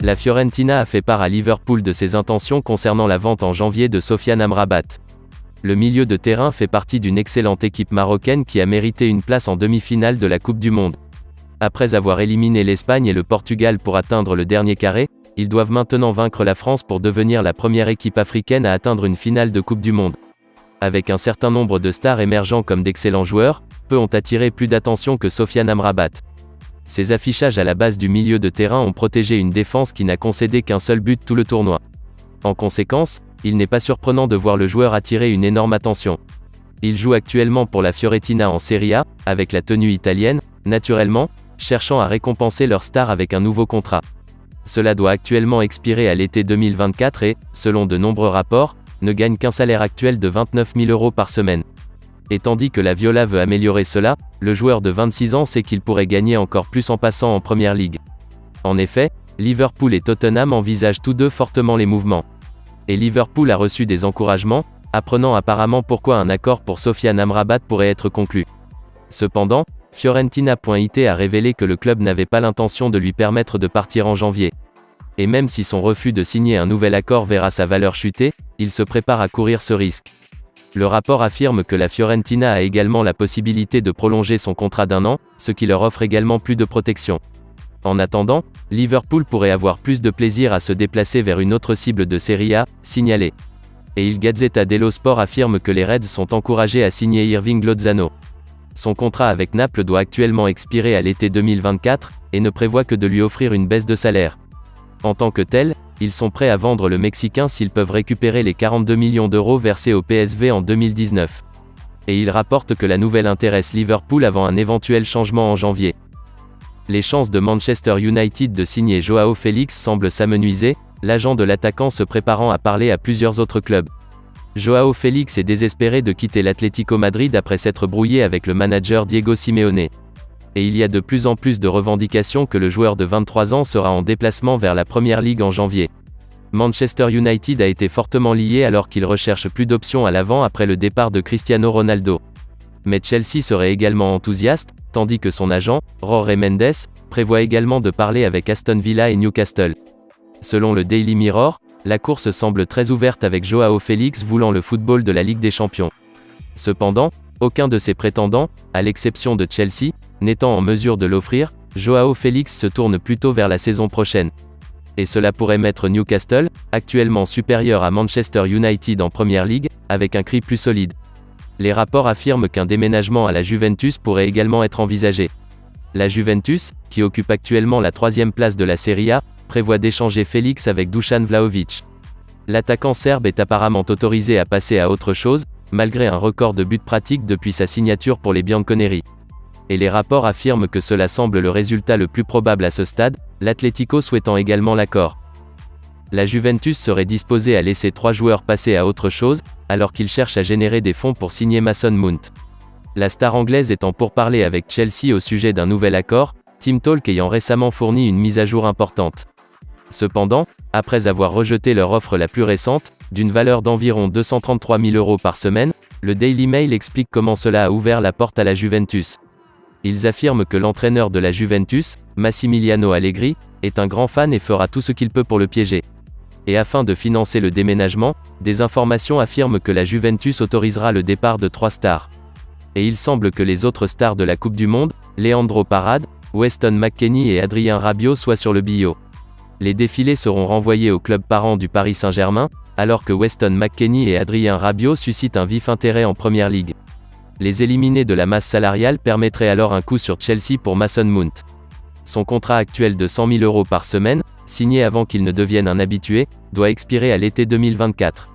La Fiorentina a fait part à Liverpool de ses intentions concernant la vente en janvier de Sofiane Amrabat. Le milieu de terrain fait partie d'une excellente équipe marocaine qui a mérité une place en demi-finale de la Coupe du Monde. Après avoir éliminé l'Espagne et le Portugal pour atteindre le dernier carré, ils doivent maintenant vaincre la France pour devenir la première équipe africaine à atteindre une finale de Coupe du Monde. Avec un certain nombre de stars émergents comme d'excellents joueurs, peu ont attiré plus d'attention que Sofiane Amrabat. Ces affichages à la base du milieu de terrain ont protégé une défense qui n'a concédé qu'un seul but tout le tournoi. En conséquence, il n'est pas surprenant de voir le joueur attirer une énorme attention. Il joue actuellement pour la Fiorentina en Serie A, avec la tenue italienne, naturellement, cherchant à récompenser leur star avec un nouveau contrat. Cela doit actuellement expirer à l'été 2024 et, selon de nombreux rapports, ne gagne qu'un salaire actuel de 29 000 € par semaine. Et tandis que la Viola veut améliorer cela, le joueur de 26 ans sait qu'il pourrait gagner encore plus en passant en Première Ligue. En effet, Liverpool et Tottenham envisagent tous deux fortement les mouvements. Et Liverpool a reçu des encouragements, apprenant apparemment pourquoi un accord pour Sofiane Amrabat pourrait être conclu. Cependant, Fiorentina.it a révélé que le club n'avait pas l'intention de lui permettre de partir en janvier. Et même si son refus de signer un nouvel accord verra sa valeur chuter, il se prépare à courir ce risque. Le rapport affirme que la Fiorentina a également la possibilité de prolonger son contrat d'1 an, ce qui leur offre également plus de protection. En attendant, Liverpool pourrait avoir plus de plaisir à se déplacer vers une autre cible de Serie A, signalée. Et Il Gazzetta dello Sport affirme que les Reds sont encouragés à signer Irving Lozano. Son contrat avec Naples doit actuellement expirer à l'été 2024, et ne prévoit que de lui offrir une baisse de salaire. En tant que tel, ils sont prêts à vendre le Mexicain s'ils peuvent récupérer les 42 millions d'euros versés au PSV en 2019. Et il rapporte que la nouvelle intéresse Liverpool avant un éventuel changement en janvier. Les chances de Manchester United de signer Joao Félix semblent s'amenuiser, l'agent de l'attaquant se préparant à parler à plusieurs autres clubs. Joao Félix est désespéré de quitter l'Atlético Madrid après s'être brouillé avec le manager Diego Simeone. Et il y a de plus en plus de revendications que le joueur de 23 ans sera en déplacement vers la Première Ligue en janvier. Manchester United a été fortement lié alors qu'il recherche plus d'options à l'avant après le départ de Cristiano Ronaldo. Mais Chelsea serait également enthousiaste, tandis que son agent, Jorge Mendes, prévoit également de parler avec Aston Villa et Newcastle. Selon le Daily Mirror, la course semble très ouverte avec Joao Félix voulant le football de la Ligue des Champions. Cependant, aucun de ses prétendants, à l'exception de Chelsea, n'étant en mesure de l'offrir, Joao Félix se tourne plutôt vers la saison prochaine. Et cela pourrait mettre Newcastle, actuellement supérieur à Manchester United en Première Ligue, avec un cri plus solide. Les rapports affirment qu'un déménagement à la Juventus pourrait également être envisagé. La Juventus, qui occupe actuellement la 3e place de la Serie A, prévoit d'échanger Félix avec Dusan Vlahovic. L'attaquant serbe est apparemment autorisé à passer à autre chose, malgré un record de buts pratiques depuis sa signature pour les Bianconeri. Et les rapports affirment que cela semble le résultat le plus probable à ce stade, l'Atlético souhaitant également l'accord. La Juventus serait disposée à laisser 3 joueurs passer à autre chose, alors qu'ils cherchent à générer des fonds pour signer Mason Mount. La star anglaise est en pourparlers avec Chelsea au sujet d'un nouvel accord, Team Talk ayant récemment fourni une mise à jour importante. Cependant, après avoir rejeté leur offre la plus récente, d'une valeur d'environ 233 000 € par semaine, le Daily Mail explique comment cela a ouvert la porte à la Juventus. Ils affirment que l'entraîneur de la Juventus, Massimiliano Allegri, est un grand fan et fera tout ce qu'il peut pour le piéger. Et afin de financer le déménagement, des informations affirment que la Juventus autorisera le départ de 3 stars. Et il semble que les autres stars de la Coupe du Monde, Leandro Parade, Weston McKennie et Adrien Rabiot soient sur le billot. Les défilés seront renvoyés au club parent du Paris Saint-Germain, alors que Weston McKennie et Adrien Rabiot suscitent un vif intérêt en Première Ligue. Les éliminés de la masse salariale permettraient alors un coup sur Chelsea pour Mason Mount. Son contrat actuel de 100 000 € par semaine, signé avant qu'il ne devienne un habitué, doit expirer à l'été 2024.